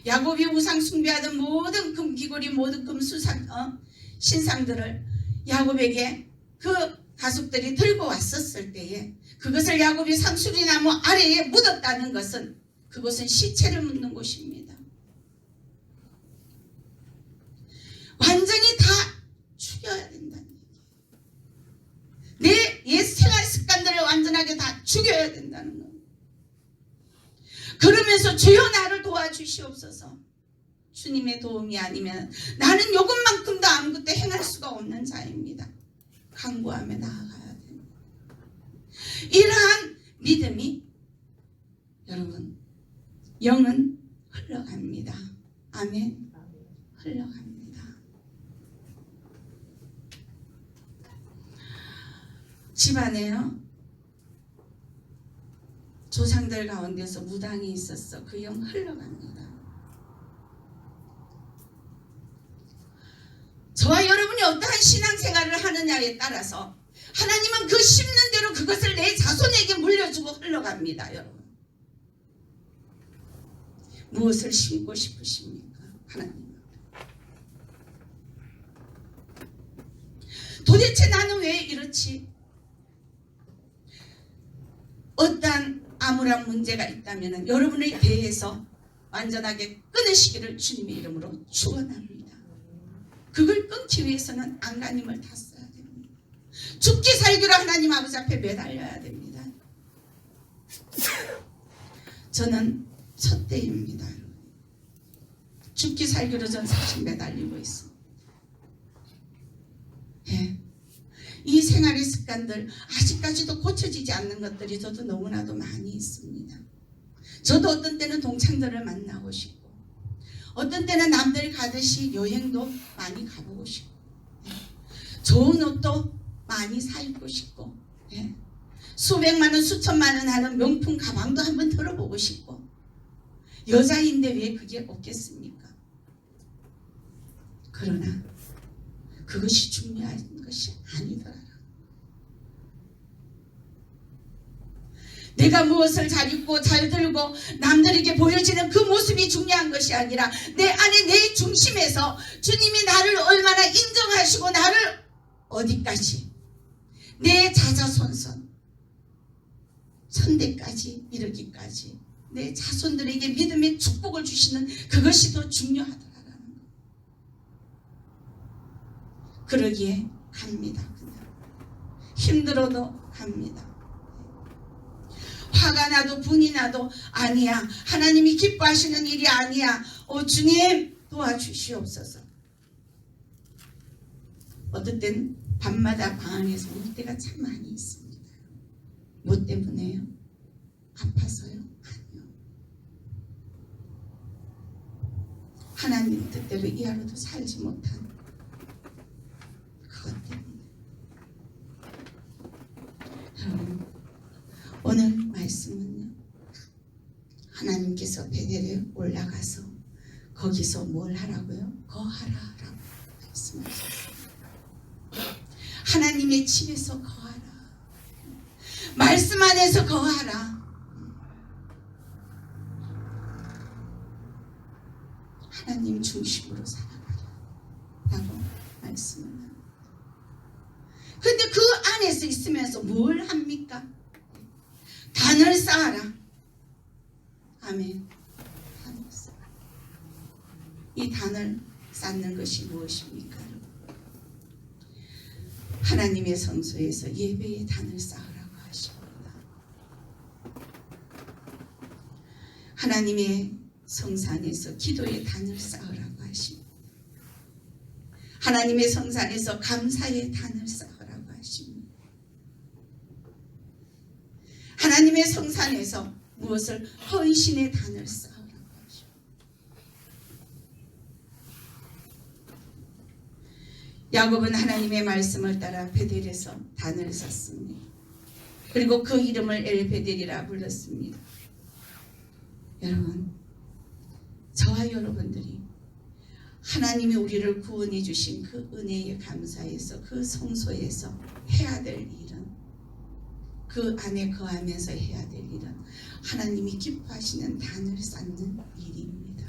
야곱이 우상 숭배하던 모든 금귀고리, 모든 금수상 신상들을 야곱에게 그 가족들이 들고 왔었을 때에 그것을 야곱이 상수리나무 아래에 묻었다는 것은 그것은 시체를 묻는 곳입니다. 완전히 다 죽여야 된다는 얘기예요. 내 옛 생활 습관들을 완전하게 다 죽여야 된다는 거예요. 그러면서 주여 나를 도와주시옵소서. 주님의 도움이 아니면 나는 요것만큼도 아무것도 행할 수가 없는 자입니다. 간구하며 나아가야 됩니다. 이러한 믿음이 여러분 영은 흘러갑니다. 아멘. 흘러갑니다. 집안에요 조상들 가운데서 무당이 있었어. 그 영 흘러갑니다. 저와 여러분이 어떠한 신앙생활을 하느냐에 따라서 하나님은 그 심는 대로 그것을 내 자손에게 물려주고 흘러갑니다. 여러분, 무엇을 심고 싶으십니까? 하나님, 도대체 나는 왜 이렇지? 어떠한 암울한 문제가 있다면 여러분에 대해서 완전하게 끊으시기를 주님의 이름으로 축원합니다. 그걸 끊기 위해서는 안간힘을 다 써야 됩니다. 죽기 살기로 하나님 아버지 앞에 매달려야 됩니다. 저는 첫 때입니다. 죽기 살기로 전 사실 매달리고 있습니다. 이 생활의 습관들 아직까지도 고쳐지지 않는 것들이 저도 너무나도 많이 있습니다. 저도 어떤 때는 동창들을 만나고 싶고 어떤 때는 남들이 가듯이 여행도 많이 가보고 싶고 좋은 옷도 많이 사 입고 싶고 수백만 원 수천만 원 하는 명품 가방도 한번 들어보고 싶고 여자인데 왜 그게 없겠습니까? 그러나 그것이 중요한 것이 아니더라. 내가 무엇을 잘 입고 잘 들고 남들에게 보여지는 그 모습이 중요한 것이 아니라 내 안에 내 중심에서 주님이 나를 얼마나 인정하시고 나를 어디까지 내 자자손손 천대까지 이르기까지 내 자손들에게 믿음의 축복을 주시는 그것이 더 중요하더라라는 거. 그러기에 갑니다. 그냥 힘들어도 갑니다. 화가 나도 분이 나도 아니야. 하나님이 기뻐하시는 일이 아니야. 주님 도와주시옵소서. 어떨 땐 밤마다 방 안에서 울 때가 참 많이 있습니다. 뭐 때문에요? 아파서요? 아니요. 하나님 뜻대로 이 하루도 살지 못한 그것 때문에. 여러분, 오늘 말씀은요, 하나님께서 베델에 올라가서 거기서 뭘 하라고요? 거하라라고 말씀하셨어요. 하나님의 집에서 거하라. 말씀 안에서 거하라. 하나님 중심으로 살아가라 라고 말씀을 합니다. 그런데 그 안에서 있으면서 뭘 합니까? 단을 쌓아라. 아멘. 단을 쌓아라. 이 단을 쌓는 것이 무엇입니까? 하나님의 성소에서 예배의 단을 쌓으라고 하십니다. 하나님의 성산에서 기도의 단을 쌓으라고 하십니다. 하나님의 성산에서 감사의 단을 쌓으라고 하십니다. 하나님의 성산에서 무엇을 헌신의 단을 쌓으라고 하십니다. 야곱은 하나님의 말씀을 따라 베델에서 단을 쌓습니다. 그리고 그 이름을 엘베델이라 불렀습니다. 여러분, 저와 여러분들이 하나님이 우리를 구원해 주신 그 은혜에 감사해서 그 성소에서 해야 될 일은, 그 안에 거하면서 해야 될 일은 하나님이 기뻐하시는 단을 쌓는 일입니다.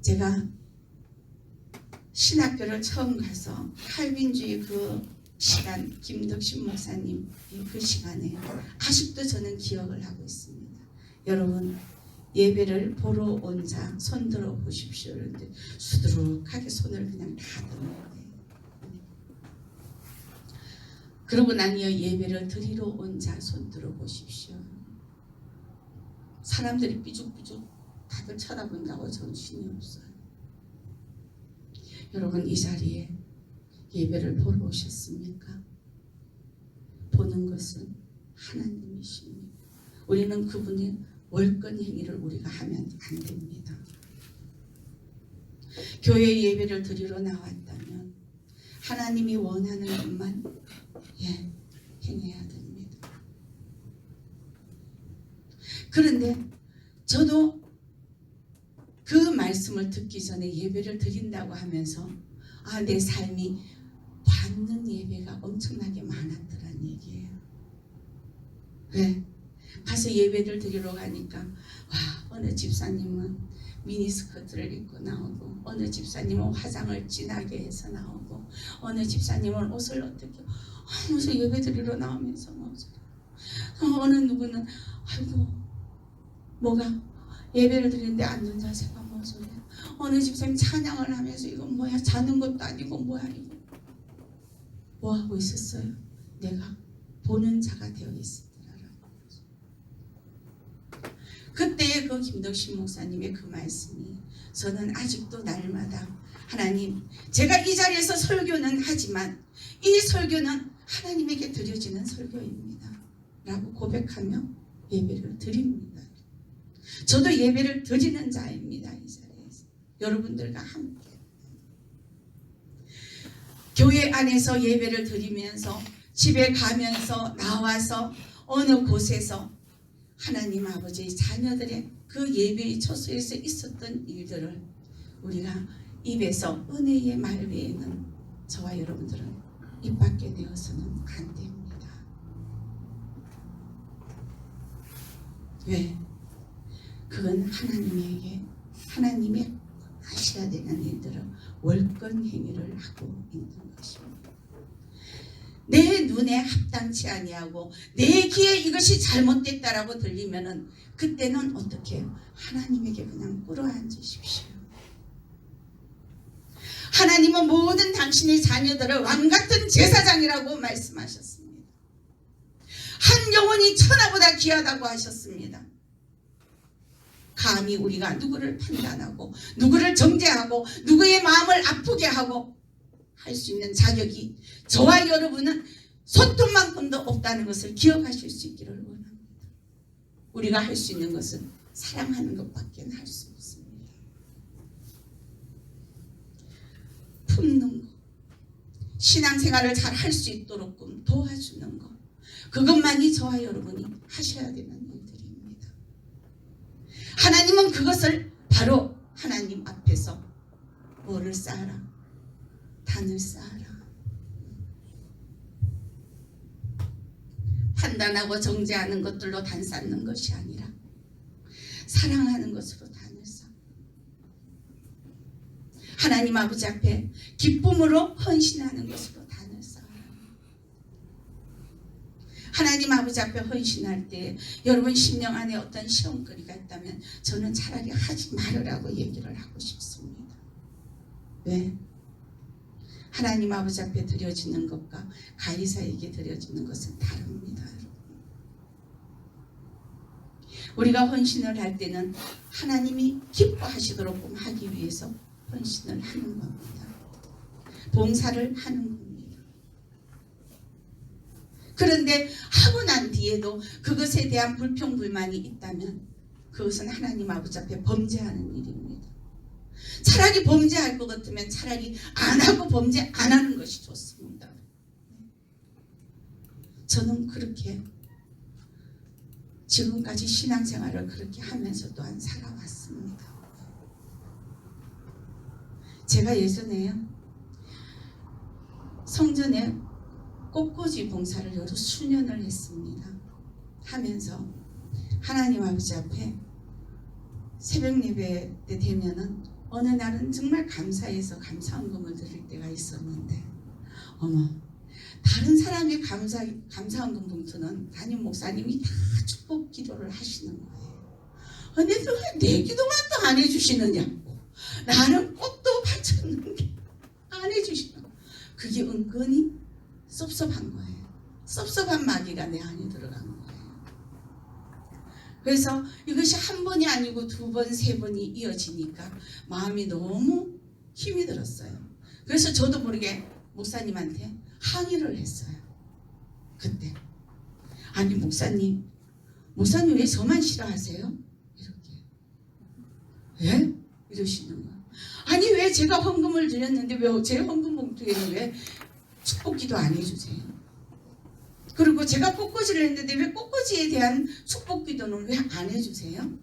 제가 신학교를 처음 가서 칼빈주의 그 시간, 김덕신 목사님 그 시간에 아직도 저는 기억을 하고 있습니다. 여러분, 예배를 보러 온 자 손들어 보십시오. 그런데 수두룩하게 손을 그냥 다 들어요. 그러고 나니요, 예배를 드리러 온 자 손들어 보십시오. 사람들이 삐죽삐죽 다들 쳐다본다고 정신이 없어요. 여러분, 이 자리에 예배를 보러 오셨습니까? 보는 것은 하나님이십니다. 우리는 그분의 월권 행위를 우리가 하면 안 됩니다. 교회 예배를 드리러 나왔다면 하나님이 원하는 것만 행해야 됩니다. 그런데 저도 그 말씀을 듣기 전에 예배를 드린다고 하면서 내 삶이 받는 예배가 엄청나게 많았더란 얘기예요. 왜? 가서 예배를 드리러 가니까 어느 집사님은 미니스커트를 입고 나오고, 어느 집사님은 화장을 진하게 해서 나오고, 어느 집사님은 옷을 어떻게 무슨 예배 드리러 나오면서 어느 누구는 뭐가 예배를 드리는데 앉은 자세가 뭐 소리야. 어느 집사님 찬양을 하면서 이건 뭐야, 자는 것도 아니고 뭐야, 이거 뭐 하고 있었어요? 내가 보는 자가 되어 있었더라라고. 그때의 그 김덕신 목사님의 그 말씀이 저는 아직도 날마다, 하나님, 제가 이 자리에서 설교는 하지만 이 설교는 하나님에게 드려지는 설교입니다 라고 고백하며 예배를 드립니다. 저도 예배를 드리는 자입니다. 이 자리에서 여러분들과 함께 교회 안에서 예배를 드리면서, 집에 가면서, 나와서, 어느 곳에서 하나님 아버지의 자녀들의 그 예배의 처소에서 있었던 일들을 우리가 입에서 은혜의 말 외에는 저와 여러분들은 입 밖에 내어서는 안 됩니다. 왜? 그건 하나님의 하셔야 되는 일들을 월권 행위를 하고 있는 것입니다. 내 눈에 합당치 아니하고 내 귀에 이것이 잘못됐다라고 들리면은 그때는 어떻게 해요? 하나님에게 그냥 꿇어앉으십시오. 하나님은 모든 당신의 자녀들을 왕같은 제사장이라고 말씀하셨습니다. 한 영혼이 천하보다 귀하다고 하셨습니다. 감히 우리가 누구를 판단하고 누구를 정죄하고 누구의 마음을 아프게 하고 할 수 있는 자격이 저와 여러분은 손톱만큼도 없다는 것을 기억하실 수 있기를 원합니다. 우리가 할 수 있는 것은 사랑하는 것밖에 할 수 없습니다. 품는 것, 신앙생활을 잘 할 수 있도록 도와주는 것, 그것만이 저와 여러분이 하셔야 되는 일들입니다. 하나님은 그것을 바로 하나님 앞에서 뭐를 쌓아라? 단을 쌓아라. 판단하고 정죄하는 것들로 단 쌓는 것이 아니라 사랑하는 것으로 단을 쌓아. 하나님 아버지 앞에 기쁨으로 헌신하는 것으로 단을 쌓아라. 하나님 아버지 앞에 헌신할 때 여러분 심령 안에 어떤 시험거리가 있다면 저는 차라리 하지 말으라고 얘기를 하고 싶습니다. 왜? 하나님 아버지 앞에 드려지는 것과 가이사에게 드려지는 것은 다릅니다. 우리가 헌신을 할 때는 하나님이 기뻐하시도록 하기 위해서 헌신을 하는 겁니다. 봉사를 하는 겁니다. 그런데 하고 난 뒤에도 그것에 대한 불평불만이 있다면 그것은 하나님 아버지 앞에 범죄하는 일입니다. 차라리 범죄할 것 같으면 차라리 안 하고 범죄 안 하는 것이 좋습니다. 저는 그렇게 지금까지 신앙생활을 그렇게 하면서 또한 살아왔습니다. 제가 예전에요, 성전에 꽃꽂이 봉사를 여러 수년을 했습니다. 하면서 하나님 아버지 앞에 새벽 예배 때 되면은 어느 날은 정말 감사해서 감사헌금을 드릴 때가 있었는데, 어머, 다른 사람의 감사헌금 봉투는 담임 목사님이 다 축복 기도를 하시는 거예요. 근데 왜 내 기도만 또 안 해주시느냐고. 나는 꽃도 바쳤는데 안 해주시는 거. 그게 은근히 섭섭한 거예요. 섭섭한 마귀가 내 안에 들어간 거예요. 그래서 이것이 한 번이 아니고 두 번, 세 번이 이어지니까 마음이 너무 힘이 들었어요. 그래서 저도 모르게 목사님한테 항의를 했어요. 그때 아니 목사님 왜 저만 싫어하세요? 이렇게. 예? 이러시는 거예요. 아니 왜 제가 헌금을 드렸는데 왜 제 헌금 봉투에는 왜 축복기도 안 해주세요? 그리고 제가 꽃꽂이를 했는데 왜 꽃꽂이에 대한 축복기도는 왜 안 해주세요?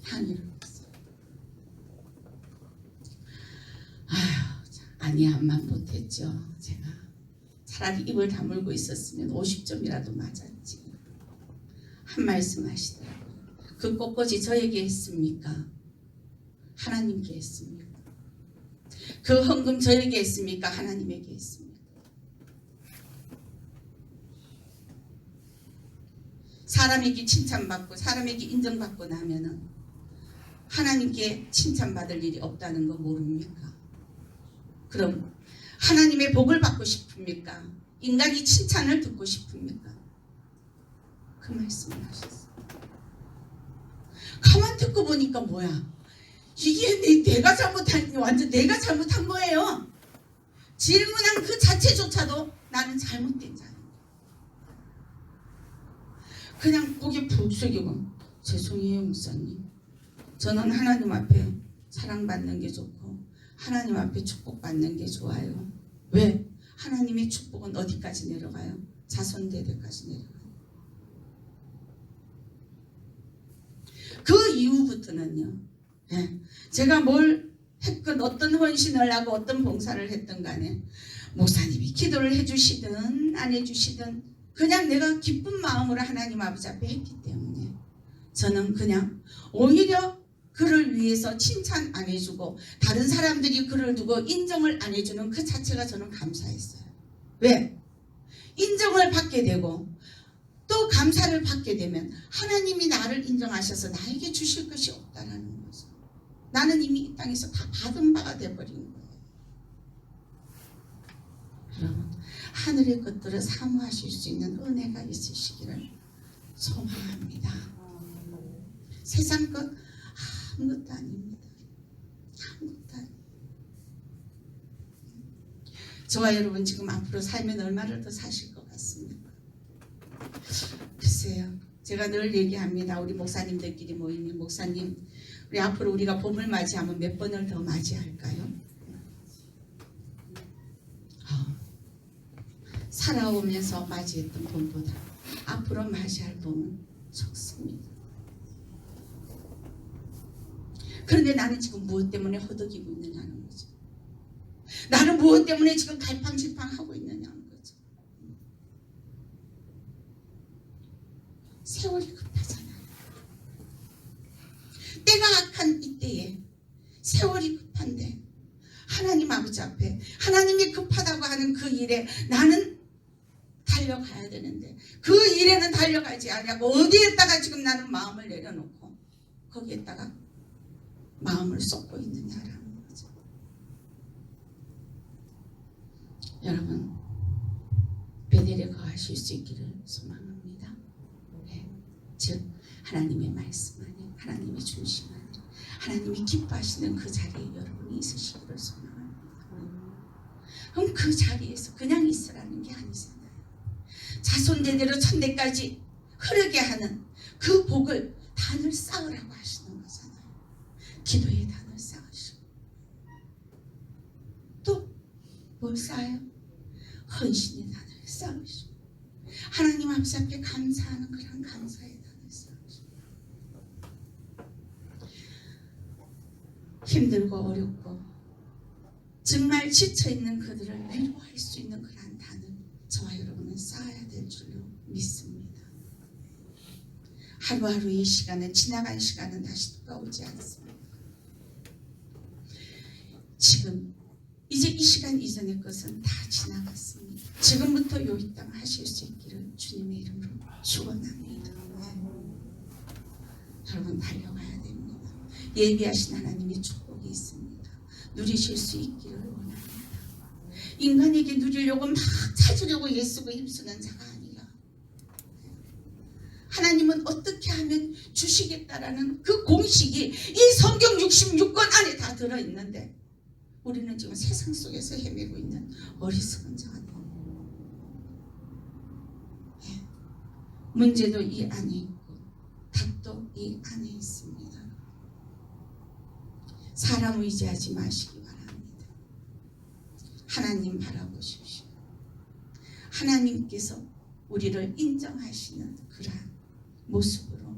항의를 했어요. 아니야만 못했죠. 제가 차라리 입을 다물고 있었으면 50점이라도 맞았지. 한 말씀 하시더라고요. 그 꽃꽂이 저에게 했습니까? 하나님께 했습니까? 그 헌금 저에게 했습니까? 하나님에게 했습니까? 사람에게 칭찬받고 사람에게 인정받고 나면은 하나님께 칭찬받을 일이 없다는 거 모릅니까? 그럼 하나님의 복을 받고 싶습니까? 인간이 칭찬을 듣고 싶습니까? 그 말씀을 하셨어요. 가만 듣고 보니까 뭐야? 이게 내가 잘못한, 완전 내가 잘못한 거예요. 질문한 그 자체조차도 나는 잘못된 자예요. 그냥 고개 푹 숙이고 죄송해요 목사님. 저는 하나님 앞에 사랑받는 게 좋고 하나님 앞에 축복받는 게 좋아요. 왜? 하나님의 축복은 어디까지 내려가요? 자손대대까지 내려가요. 그 이후부터는요. 제가 뭘 했건 어떤 헌신을 하고 어떤 봉사를 했든 간에 목사님이 기도를 해주시든 안 해주시든 그냥 내가 기쁜 마음으로 하나님 아버지 앞에 했기 때문에 저는 그냥 오히려 그를 위해서 칭찬 안 해주고 다른 사람들이 그를 두고 인정을 안 해주는 그 자체가 저는 감사했어요. 왜? 인정을 받게 되고 또 감사를 받게 되면 하나님이 나를 인정하셔서 나에게 주실 것이 없다라는 거죠. 나는 이미 이 땅에서 다 받은 바가 되어버린 거예요. 여러분, 하늘의 것들을 사모하실 수 있는 은혜가 있으시기를 소망합니다. 세상 것 아무것도 아닙니다. 아무것도 아닙니다. 저와 여러분 지금 앞으로 살면 얼마를 더 사실 것 같습니까? 글쎄요. 제가 늘 얘기합니다. 우리 목사님들끼리 모이면 목사님 우리 앞으로 우리가 봄을 맞이하면 몇 번을 더 맞이할까요? 살아오면서 맞이했던 봄보다 앞으로 맞이할 봄은 적습니다. 그런데 나는 지금 무엇 때문에 허덕이고 있느냐는 거죠. 나는 무엇 때문에 지금 갈팡질팡하고 있느냐는 거죠. 세월이 급하잖아요. 때가 악한 이때에 세월이 급한데 하나님 아버지 앞에 하나님이 급하다고 하는 그 일에 나는 달려가야 되는데 그 일에는 달려가지 않냐고 어디에다가 지금 나는 마음을 내려놓고 거기에다가 마음을 쏟고 있느냐라는 여러분 베델에 거하실 수 있기를 소망합니다. 네. 즉 하나님의 말씀 안에, 하나님의 중심 안에, 하나님이 기뻐하시는 그 자리에 여러분이 있으시기를 소망합니다. 그럼 그 자리에서 그냥 있으라는 게 아니잖아요. 자손대대로 천대까지 흐르게 하는 그 복을 단을 쌓으라고 하시는 거잖아요. 기도의 단을 쌓으시고 또 뭘 쌓아요? 헌신의 단을 쌓으시고 하나님 앞에 감사하는 그런 감사의 단을 쌓으시고 힘들고 어렵고 정말 지쳐있는 그들을 위로할 수 있는 그런 단을 저와 여러분은 쌓아야 될 줄로 믿습니다. 하루하루의 시간은, 지나간 시간은 다시 돌아오지 않습니다. 지금 이제 이 시간 이전의 것은 다 지나갔습니다. 지금부터 이 땅 하실 수 있기를 주님의 이름으로 축원합니다. 여러분 달려가야 됩니다. 예비하신 하나님의 축복이 있습니다. 누리실 수 있기를 원합니다. 인간에게 누리려고 막 찾으려고 애쓰고 힘쓰는 자가 아니라 하나님은 어떻게 하면 주시겠다라는 그 공식이 이 성경 66권 안에 다 들어있는데 우리는 지금 세상 속에서 헤매고 있는 어리석은 자가 됩니다. 문제도 이 안에 있고 답도 이 안에 있습니다. 사람 의지하지 마시기 바랍니다. 하나님 바라보십시오. 하나님께서 우리를 인정하시는 그러한 모습으로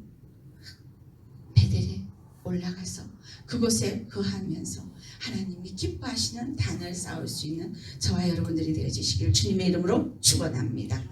베델에 올라가서 그곳에 거하면서 하나님이 기뻐하시는 단을 쌓을 수 있는 저와 여러분들이 되어주시기를 주님의 이름으로 축원합니다.